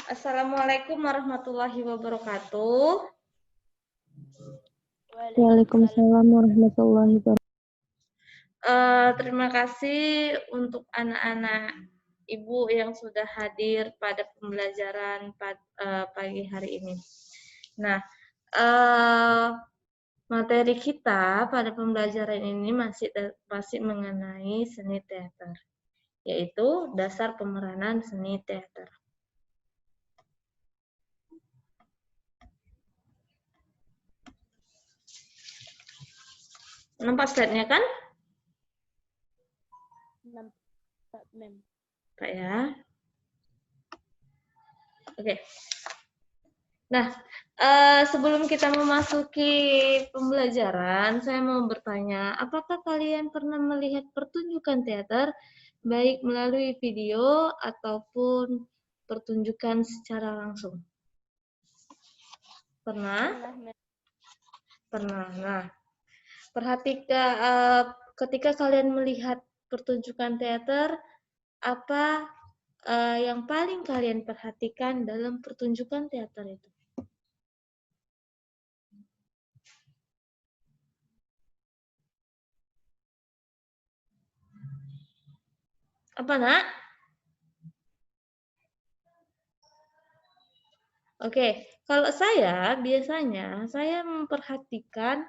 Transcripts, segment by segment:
Assalamualaikum warahmatullahi wabarakatuh. Waalaikumsalam warahmatullahi wabarakatuh. Terima kasih untuk anak-anak Ibu yang sudah hadir pada pembelajaran pagi hari ini. Nah, materi kita pada pembelajaran ini masih mengenai seni teater, yaitu dasar pemeranan seni teater. Nampak slide-nya kan? Nampak, Mem. Pak ya. Oke. Nah, sebelum kita memasuki pembelajaran, saya mau bertanya, apakah kalian pernah melihat pertunjukan teater, baik melalui video ataupun pertunjukan secara langsung? Pernah? Pernah. Nah, perhatikan ketika kalian melihat pertunjukan teater, apa yang paling kalian perhatikan dalam pertunjukan teater itu? Apa, Nak? Oke, kalau saya biasanya saya memperhatikan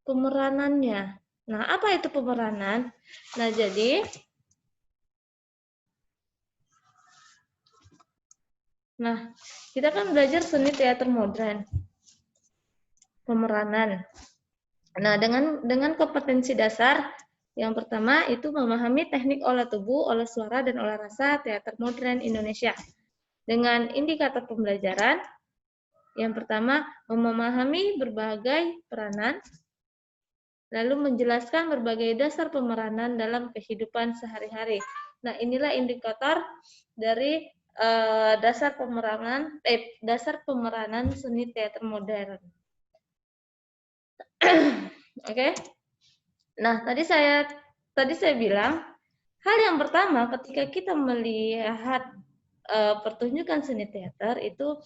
pemeranannya. Nah, apa itu pemeranan? Nah, jadi kita kan belajar seni teater modern. Pemeranan. Nah, dengan kompetensi dasar yang pertama itu memahami teknik olah tubuh, olah suara dan olah rasa teater modern Indonesia. Dengan indikator pembelajaran yang pertama memahami berbagai peranan, lalu menjelaskan berbagai dasar pemeranan dalam kehidupan sehari-hari. Nah, inilah indikator dari dasar pemeranan seni teater modern. Oke. Nah, tadi saya bilang hal yang pertama ketika kita melihat pertunjukan seni teater itu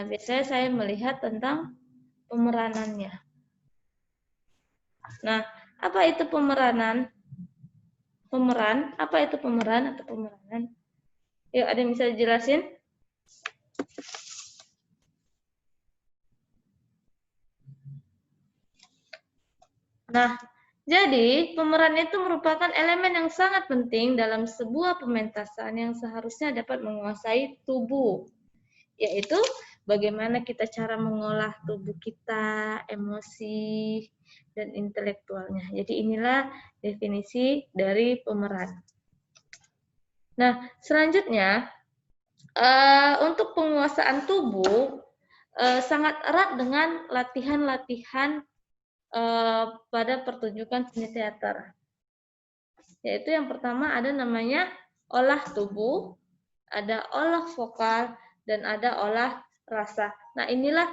biasanya saya melihat tentang pemeranannya. Nah, apa itu pemeranan? Pemeran, apa itu pemeran atau pemeranan? Yuk, ada yang bisa dijelasin? Nah, jadi pemeran itu merupakan elemen yang sangat penting dalam sebuah pementasan yang seharusnya dapat menguasai tubuh, yaitu bagaimana kita cara mengolah tubuh kita, emosi, dan intelektualnya. Jadi inilah definisi dari pemeran. Nah, selanjutnya untuk penguasaan tubuh sangat erat dengan latihan-latihan pada pertunjukan seni teater. Yaitu yang pertama ada namanya olah tubuh, ada olah vokal, dan ada olah rasa. Nah, inilah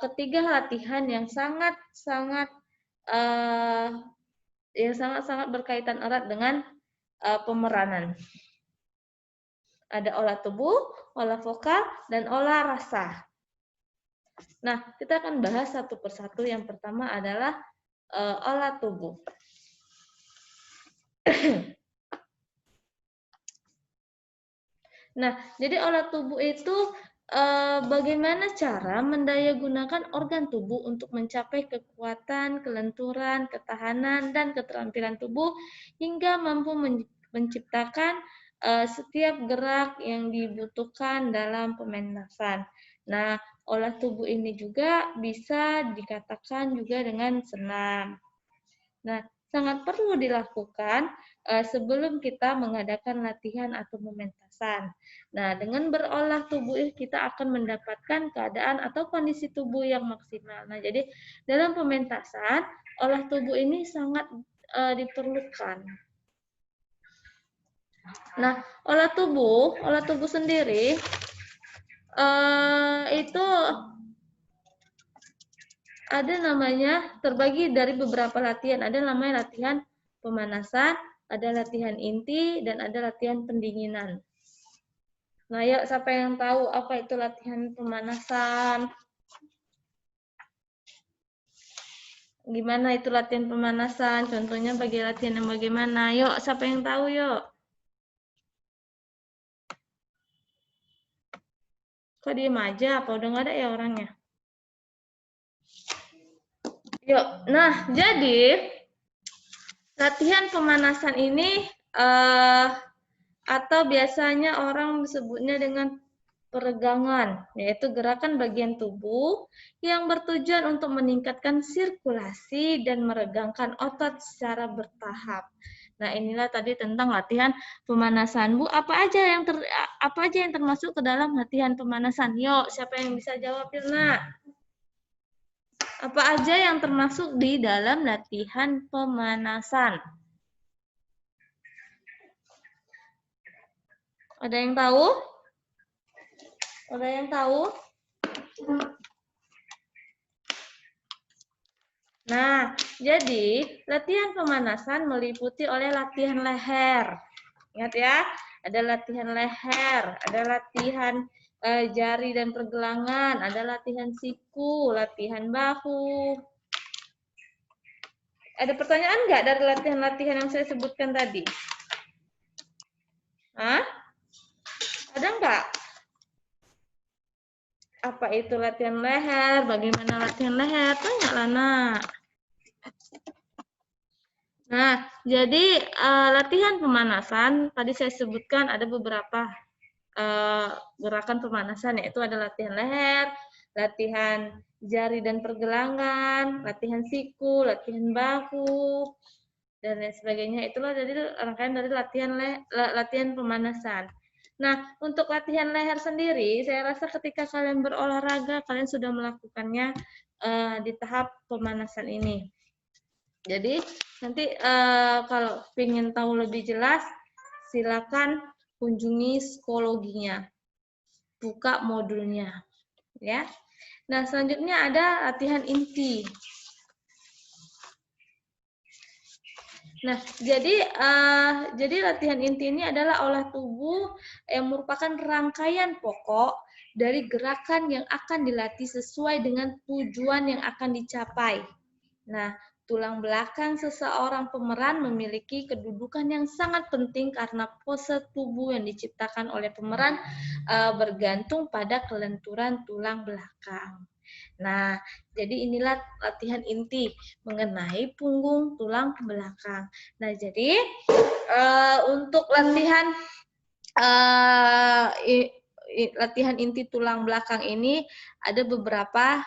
ketiga latihan yang sangat-sangat berkaitan erat dengan pemeranan. Ada olah tubuh, olah vokal, dan olah rasa. Nah, kita akan bahas satu persatu. Yang pertama adalah olah tubuh. Nah, jadi olah tubuh itu bagaimana cara mendayagunakan organ tubuh untuk mencapai kekuatan, kelenturan, ketahanan, dan keterampilan tubuh hingga mampu menciptakan setiap gerak yang dibutuhkan dalam pementasan. Nah, olah tubuh ini juga bisa dikatakan juga dengan senam. Nah, sangat perlu dilakukan sebelum kita mengadakan latihan atau pementasan. Nah, dengan berolah tubuh kita akan mendapatkan keadaan atau kondisi tubuh yang maksimal. Nah, jadi dalam pementasan, olah tubuh ini sangat diperlukan. Nah, olah tubuh sendiri itu ada namanya terbagi dari beberapa latihan. Ada namanya latihan pemanasan, ada latihan inti, dan ada latihan pendinginan. Nah, yuk siapa yang tahu apa itu latihan pemanasan? Gimana itu latihan pemanasan? Contohnya bagi latihan yang bagaimana? Yuk, siapa yang tahu yuk? Kok diem aja? Apa udah nggak ada ya orangnya? Yuk, nah jadi latihan pemanasan ini atau biasanya orang sebutnya dengan peregangan, yaitu gerakan bagian tubuh yang bertujuan untuk meningkatkan sirkulasi dan meregangkan otot secara bertahap. Nah, inilah tadi tentang latihan pemanasan. Bu, apa aja yang termasuk ke dalam latihan pemanasan? Yuk, siapa yang bisa jawab, Firna? Apa aja yang termasuk di dalam latihan pemanasan? Ada yang tahu? Ada yang tahu? Nah, jadi latihan pemanasan meliputi oleh latihan leher. Ingat ya, ada latihan leher, ada latihan jari dan pergelangan, ada latihan siku, latihan bahu. Ada pertanyaan nggak dari latihan-latihan yang saya sebutkan tadi? Hah? Ada nggak? Apa itu latihan leher? Bagaimana latihan leher? Tanyalah, nak. Nah, jadi latihan pemanasan tadi saya sebutkan ada beberapa gerakan pemanasan, yaitu ada latihan leher, latihan jari dan pergelangan, latihan siku, latihan bahu, dan lain sebagainya. Itulah jadi rangkaian dari latihan pemanasan. Nah, untuk latihan leher sendiri, saya rasa ketika kalian berolahraga, kalian sudah melakukannya di tahap pemanasan ini. Jadi nanti kalau ingin tahu lebih jelas, silakan kunjungi psikologinya, buka modulnya, ya. Nah, selanjutnya ada latihan inti. Nah, jadi latihan inti ini adalah olah tubuh yang merupakan rangkaian pokok dari gerakan yang akan dilatih sesuai dengan tujuan yang akan dicapai. Nah, tulang belakang seseorang pemeran memiliki kedudukan yang sangat penting karena pose tubuh yang diciptakan oleh pemeran bergantung pada kelenturan tulang belakang. Nah, jadi inilah latihan inti mengenai punggung tulang belakang. Nah, jadi untuk latihan latihan inti tulang belakang ini ada beberapa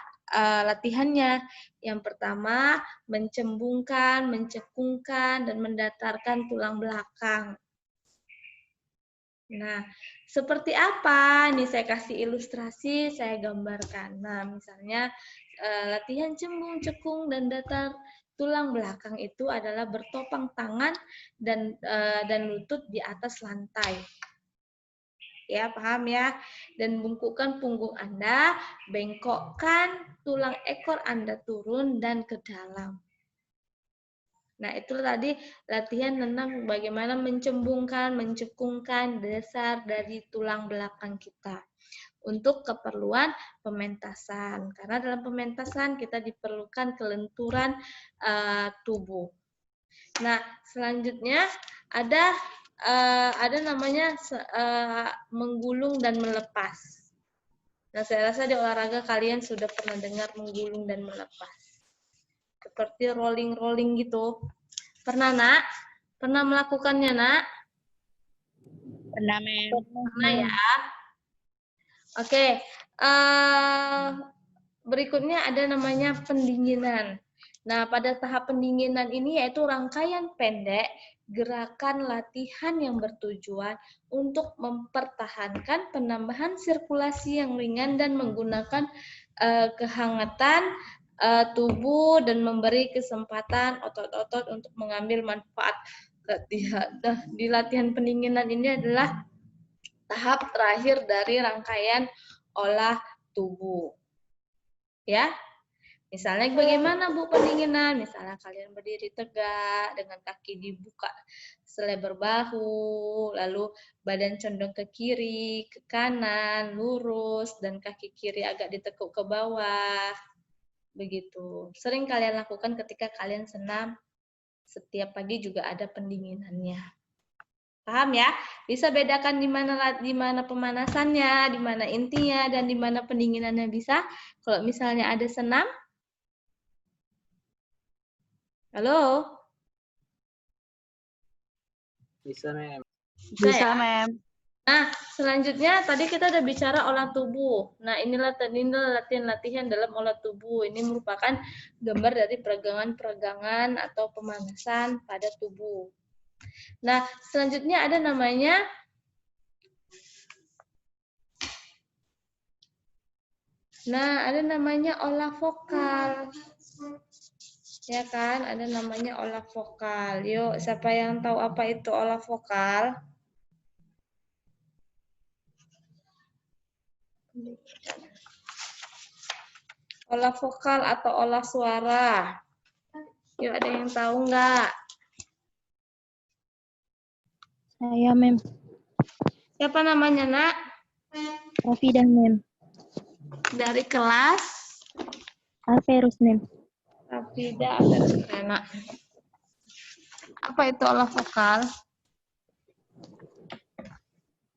latihannya. Yang pertama, mencembungkan, mencekungkan, dan mendatarkan tulang belakang. Nah, seperti apa? Ini saya kasih ilustrasi, saya gambarkan. Nah, misalnya latihan cembung, cekung, dan datar tulang belakang itu adalah bertopang tangan dan lutut di atas lantai. Ya, paham ya? Dan bungkukkan punggung Anda, bengkokkan tulang ekor Anda turun dan ke dalam. Nah, itu tadi latihan tentang bagaimana mencembungkan, mencekungkan dasar dari tulang belakang kita untuk keperluan pementasan. Karena dalam pementasan kita diperlukan kelenturan tubuh. Nah, selanjutnya ada namanya menggulung dan melepas. Nah, saya rasa di olahraga kalian sudah pernah dengar menggulung dan melepas. Seperti rolling-rolling gitu. Pernah, Nak? Pernah melakukannya, Nak? Pernah, Mem. Pernah ya? Oke. Berikutnya ada namanya pendinginan. Nah, pada tahap pendinginan ini yaitu rangkaian pendek gerakan latihan yang bertujuan untuk mempertahankan penambahan sirkulasi yang ringan dan menggunakan kehangatan tubuh dan memberi kesempatan otot-otot untuk mengambil manfaat latihan. Nah, di latihan pendinginan ini adalah tahap terakhir dari rangkaian olah tubuh. Ya. Misalnya bagaimana Bu pendinginan? Misalnya kalian berdiri tegak dengan kaki dibuka selebar bahu, lalu badan condong ke kiri, ke kanan, lurus, dan kaki kiri agak ditekuk ke bawah. Begitu. Sering kalian lakukan ketika kalian senam, setiap pagi juga ada pendinginannya. Paham ya? Bisa bedakan di mana pemanasannya, di mana intinya, dan di mana pendinginannya bisa. Kalau misalnya ada senam, halo? Bisa, Mem. Bisa, ya? Mem. Nah, selanjutnya tadi kita udah bicara olah tubuh. Nah, inilah latihan-latihan dalam olah tubuh. Ini merupakan gambar dari peregangan-peregangan atau pemanasan pada tubuh. Nah, selanjutnya ada namanya olah vokal. Ya kan, ada namanya olah vokal. Yuk, siapa yang tahu apa itu olah vokal? Olah vokal atau olah suara. Yuk, ada yang tahu nggak? Saya, Mem. Siapa namanya, Nak? Rafidah, Mem. Dari kelas? Alverus, Mem. Rafidah Averusena. Apa itu olah vokal?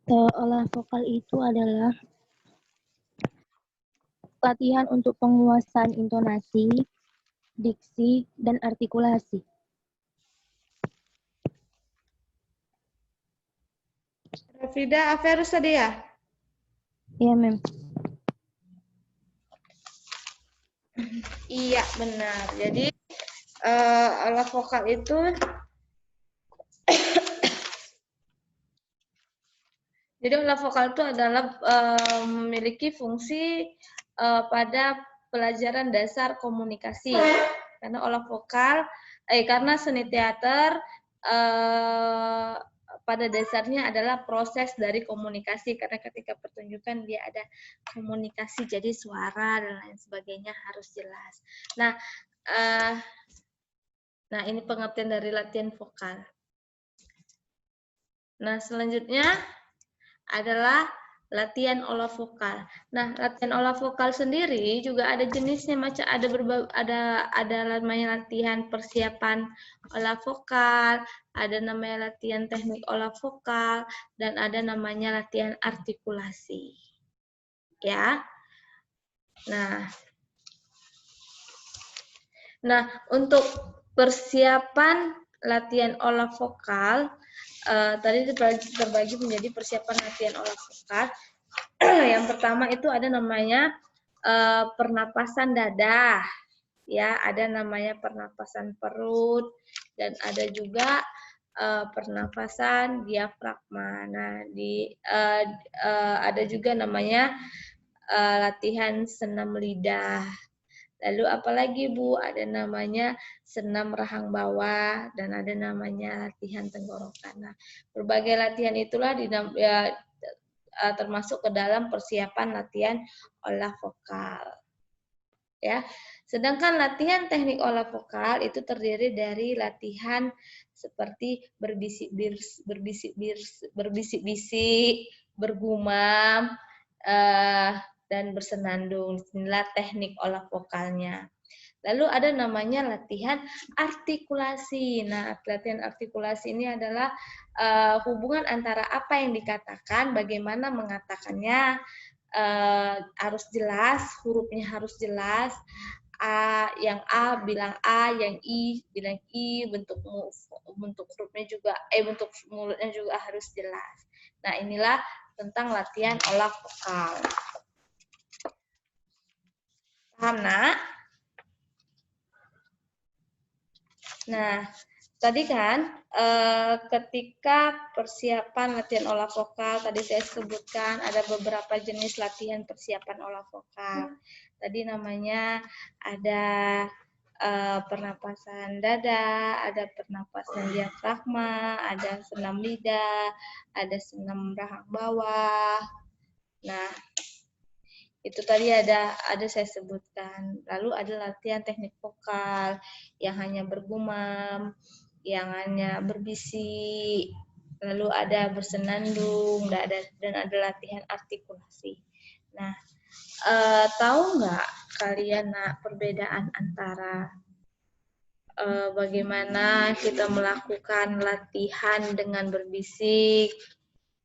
Olah vokal itu adalah latihan untuk penguasaan intonasi, diksi, dan artikulasi. Rafidah Averus tadi ya? Iya, Mem. Iya, benar. Jadi, olah vokal itu jadi olah vokal itu adalah memiliki fungsi pada pelajaran dasar komunikasi. Karena olah vokal, karena seni teater pada dasarnya adalah proses dari komunikasi. Karena ketika pertunjukan dia ada komunikasi, jadi suara dan lain sebagainya harus jelas. Nah, ini pengertian dari latihan vokal. Nah, selanjutnya adalah latihan olah vokal. Nah, latihan olah vokal sendiri juga ada jenisnya, macam ada namanya latihan persiapan olah vokal, ada namanya latihan teknik olah vokal, dan ada namanya latihan artikulasi. Ya. Nah, untuk persiapan latihan olah vokal tadi terbagi menjadi persiapan latihan olah vokal. Yang pertama itu ada namanya pernapasan dada, ya, ada namanya pernapasan perut, dan ada juga pernapasan diafragma. Nah, ada juga namanya latihan senam lidah. Lalu apalagi Bu? Ada namanya senam rahang bawah dan ada namanya latihan tenggorokan. Nah, berbagai latihan itulah termasuk ke dalam persiapan latihan olah vokal. Ya. Sedangkan latihan teknik olah vokal itu terdiri dari latihan seperti berbisik-bisik, bergumam, dan bersenandung. Inilah teknik olah vokalnya. Lalu ada namanya latihan artikulasi. Nah, latihan artikulasi ini adalah hubungan antara apa yang dikatakan, bagaimana mengatakannya, harus jelas, hurufnya harus jelas. Yang A bilang A, yang I bilang I, bentuk hurufnya juga, bentuk mulutnya juga harus jelas. Nah, inilah tentang latihan olah vokal. Paham, Nak? Nah, tadi kan ketika persiapan latihan olah vokal, tadi saya sebutkan ada beberapa jenis latihan persiapan olah vokal. Tadi namanya ada pernapasan dada, ada pernapasan diafragma, ada senam lidah, ada senam rahang bawah. Nah, Itu tadi ada saya sebutkan. Lalu ada latihan teknik vokal yang hanya bergumam, yang hanya berbisik. Lalu ada bersenandung, dan ada latihan artikulasi. Nah, tahu nggak kalian perbedaan antara bagaimana kita melakukan latihan dengan berbisik,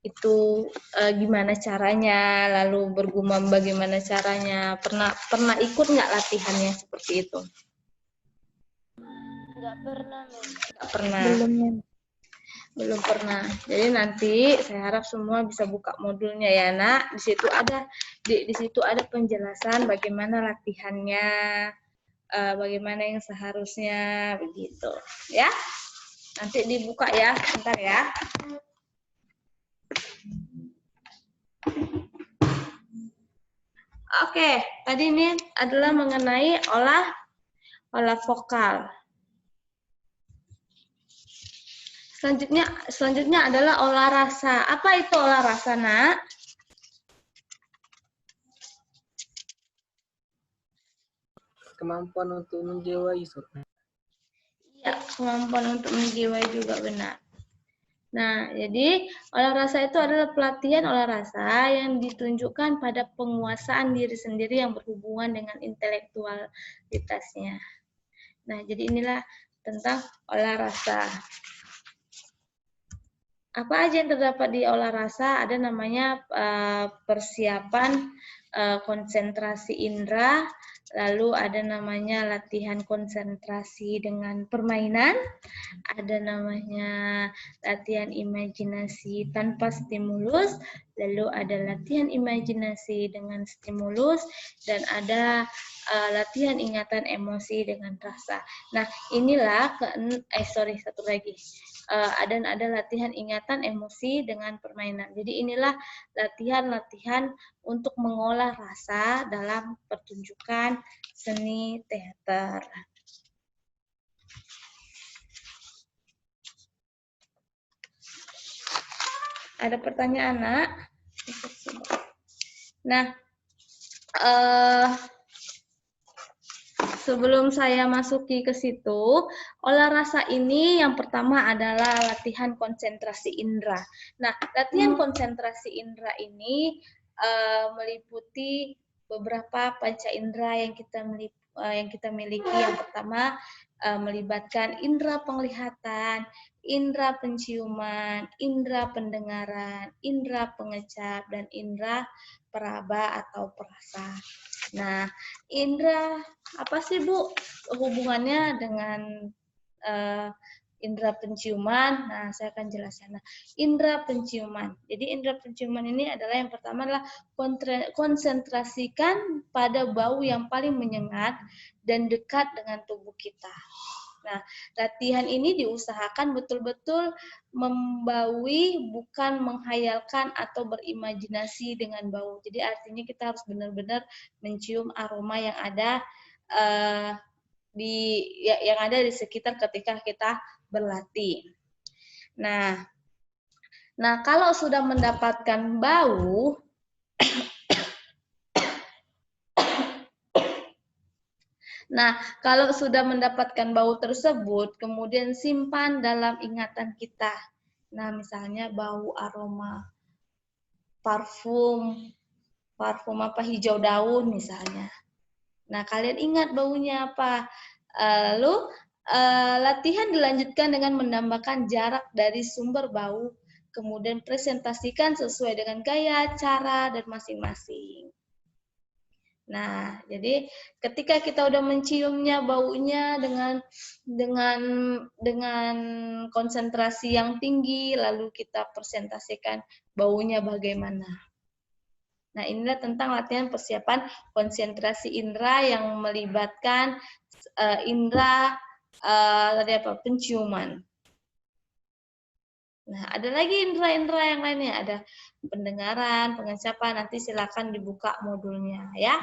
itu gimana caranya, lalu bergumam bagaimana caranya? Pernah ikut nggak latihannya seperti itu? Nggak pernah, Mem. Nggak pernah. Belum, Mem. Belum pernah. Jadi nanti saya harap semua bisa buka modulnya ya, Nak. Di situ ada penjelasan bagaimana latihannya, bagaimana yang seharusnya begitu, ya. Nanti dibuka ya, bentar ya. Oke, tadi ini adalah mengenai olah vokal. Selanjutnya adalah olah rasa. Apa itu olah rasa, Nak? Kemampuan untuk menjiwai, Sob. Iya, kemampuan untuk menjiwai juga benar. Nah, jadi olah rasa itu adalah pelatihan olah rasa yang ditunjukkan pada penguasaan diri sendiri yang berhubungan dengan intelektualitasnya. Nah, jadi inilah tentang olah rasa. Apa aja yang terdapat di olah rasa? Ada namanya persiapan konsentrasi indera, lalu ada namanya latihan konsentrasi dengan permainan, ada namanya latihan imajinasi tanpa stimulus, lalu ada latihan imajinasi dengan stimulus, dan ada latihan ingatan emosi dengan rasa. Nah, inilah satu lagi. Ada latihan ingatan emosi dengan permainan. Jadi inilah latihan-latihan untuk mengolah rasa dalam pertunjukan seni teater. Ada pertanyaan, Nak? Nah, sebelum saya masuki ke situ, olah rasa ini yang pertama adalah latihan konsentrasi indera. Nah, latihan konsentrasi indera ini meliputi beberapa panca indera yang kita miliki. Yang pertama melibatkan indera penglihatan, indera penciuman, indera pendengaran, indera pengecap, dan indera peraba atau perasa. Nah, indera apa sih, Bu, hubungannya dengan indera penciuman? Nah, saya akan jelaskan. Nah, indera penciuman. Jadi indera penciuman ini adalah yang pertama adalah konsentrasikan pada bau yang paling menyengat dan dekat dengan tubuh kita. Nah, latihan ini diusahakan betul-betul membaui, bukan menghayalkan atau berimajinasi dengan bau. Jadi artinya kita harus benar-benar mencium aroma yang ada yang ada di sekitar ketika kita berlatih. Nah, kalau sudah mendapatkan bau, kalau sudah mendapatkan bau tersebut, kemudian simpan dalam ingatan kita. Nah, misalnya bau aroma parfum apa, hijau daun misalnya. Nah, kalian ingat baunya apa? Lalu latihan dilanjutkan dengan menambahkan jarak dari sumber bau, kemudian presentasikan sesuai dengan gaya, cara, dan masing-masing. Nah, jadi ketika kita udah menciumnya baunya dengan konsentrasi yang tinggi, lalu kita presentasikan baunya bagaimana. Nah, inilah tentang latihan persiapan konsentrasi indera yang melibatkan indera penciuman. Nah, ada lagi indera-indera yang lainnya, ada pendengaran, pengecapan, nanti silakan dibuka modulnya ya.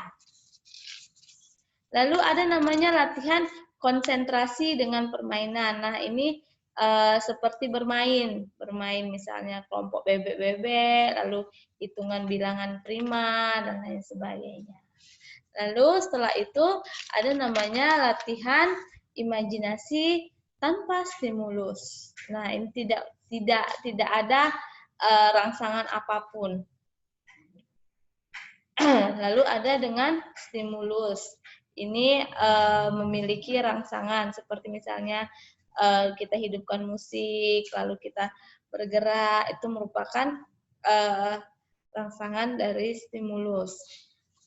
Lalu ada namanya latihan konsentrasi dengan permainan. Nah, ini seperti bermain misalnya kelompok bebek-bebek, lalu hitungan bilangan prima dan lain sebagainya. Lalu setelah itu ada namanya latihan imajinasi tanpa stimulus. Nah, ini tidak ada rangsangan apapun. Lalu ada dengan stimulus. Ini memiliki rangsangan seperti misalnya kita hidupkan musik, lalu kita bergerak, itu merupakan rangsangan dari stimulus.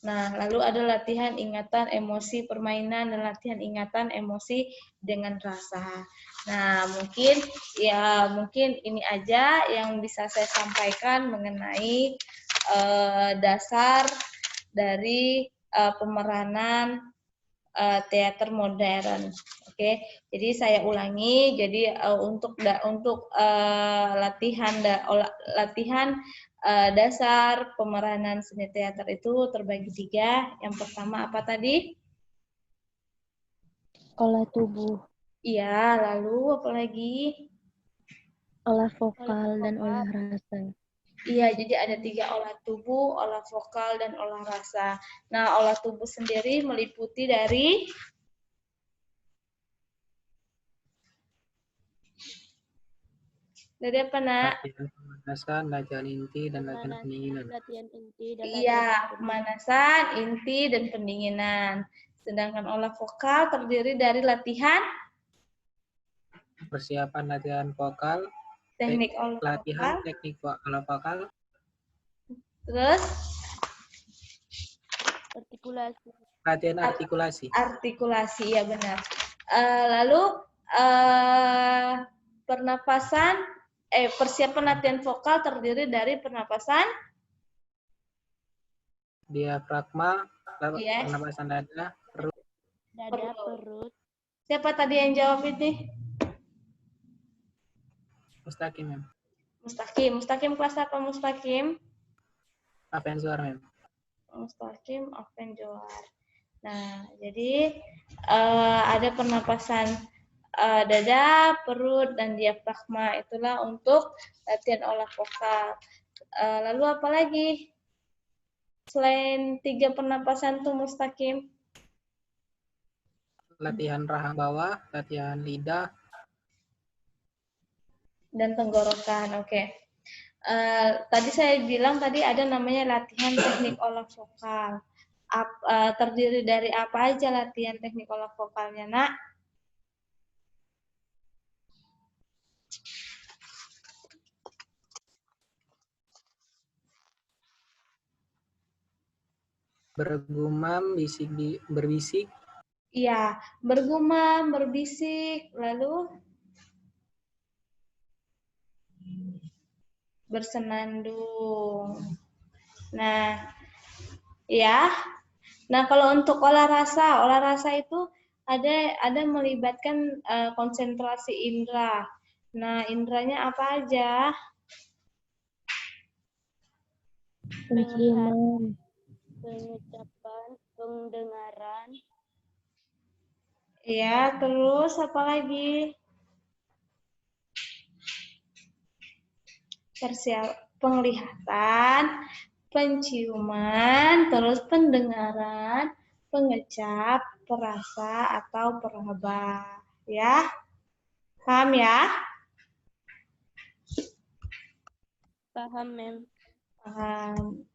Nah, lalu ada latihan ingatan emosi permainan dan latihan ingatan emosi dengan rasa. Nah, mungkin ini aja yang bisa saya sampaikan mengenai dasar dari pemeranan teater modern. Oke, jadi saya ulangi. Jadi untuk latihan dasar pemeranan seni teater itu terbagi 3. Yang pertama apa tadi? Olah tubuh, Iya, lalu apa lagi? olah vokal, dan olah rasa. Iya, jadi ada 3 olah tubuh, olah vokal, dan olah rasa. Nah, olah tubuh sendiri meliputi dari apa, Nak? Latihan pemanasan, latihan inti, dan latihan pendinginan. Latihan inti dan Iya, pemanasan, inti, dan pendinginan. Sedangkan olah vokal terdiri dari latihan Persiapan latihan vokal, teknik olah latihan vokal, teknik olah vokal, terus artikulasi. latihan artikulasi. artikulasi, ya benar. Lalu persiapan latihan vokal terdiri dari pernapasan, Diafragma, Yes. pernapasan dada, perut. Dada, perut. Siapa tadi yang jawab ini? Mustaqim, Mem. Mustaqim. Mustaqim kelas apa Mustaqim? Avenzor, Mem. Mustaqim Avenzor. Nah, jadi ada pernapasan dada, perut, dan diafragma. Itulah untuk latihan olah vokal. Lalu apa lagi? Selain 3 pernapasan tuh Mustaqim? Latihan rahang bawah, latihan lidah, Dan tenggorokan. Oke. Tadi saya bilang tadi ada namanya latihan teknik olah vokal. Terdiri dari apa aja latihan teknik olah vokalnya, Nak? bergumam, berbisik, Iya, bergumam, berbisik, lalu bersenandung. Nah, ya. Nah, kalau untuk olah rasa itu ada melibatkan konsentrasi indera. Nah, inderanya apa aja? Penciuman, Pengucapan, pendengaran, Ya, terus apa lagi? Penglihatan, penciuman, terus pendengaran, pengecap, perasa, atau peraba. Ya, paham ya? paham, Mem. Paham.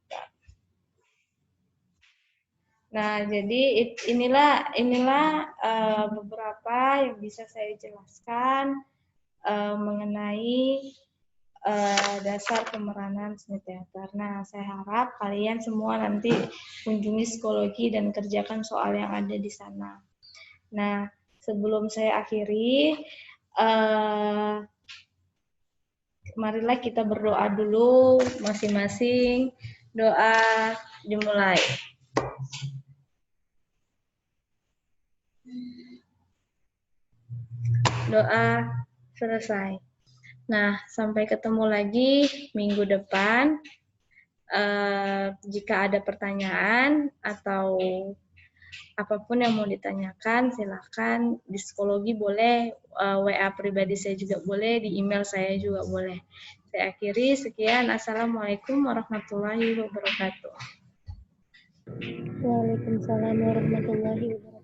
Nah, jadi inilah beberapa yang bisa saya jelaskan mengenai dasar pemeranan seni teater. Nah, saya harap kalian semua nanti kunjungi psikologi dan kerjakan soal yang ada di sana. Nah, sebelum saya akhiri, marilah kita berdoa dulu masing-masing. Doa dimulai. Doa selesai. Nah, sampai ketemu lagi minggu depan. Jika ada pertanyaan atau Apapun yang mau ditanyakan, silakan di psikologi boleh, WA pribadi saya juga boleh, di email saya juga boleh. Saya akhiri, sekian. Assalamualaikum warahmatullahi wabarakatuh. Waalaikumsalam warahmatullahi wabarakatuh.